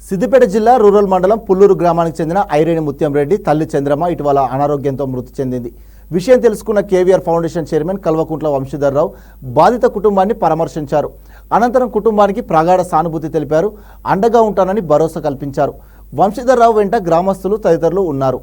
సిద్దిపేట జిల్లా రూరల్ మండలం పుల్లూరు గ్రామానికి చెందిన ఐరేని ముత్యం రెడ్డి తల్లి చంద్రమ్మ ఇటీవల అనారోగ్యంతో మృతి చెందింది. విషయం తెలుసుకున్న కేవీఆర్ ఫౌండేషన్ చైర్మన్ కల్వకుంట్ల వంశీధర్రావు బాధిత కుటుంబాన్ని పరామర్శించారు. అనంతరం కుటుంబానికి ప్రగాఢ సానుభూతి తెలిపారు. అండగా ఉంటానని భరోసా కల్పించారు. వంశీధర్రావు వెంట గ్రామస్తులు తదితరులు ఉన్నారు.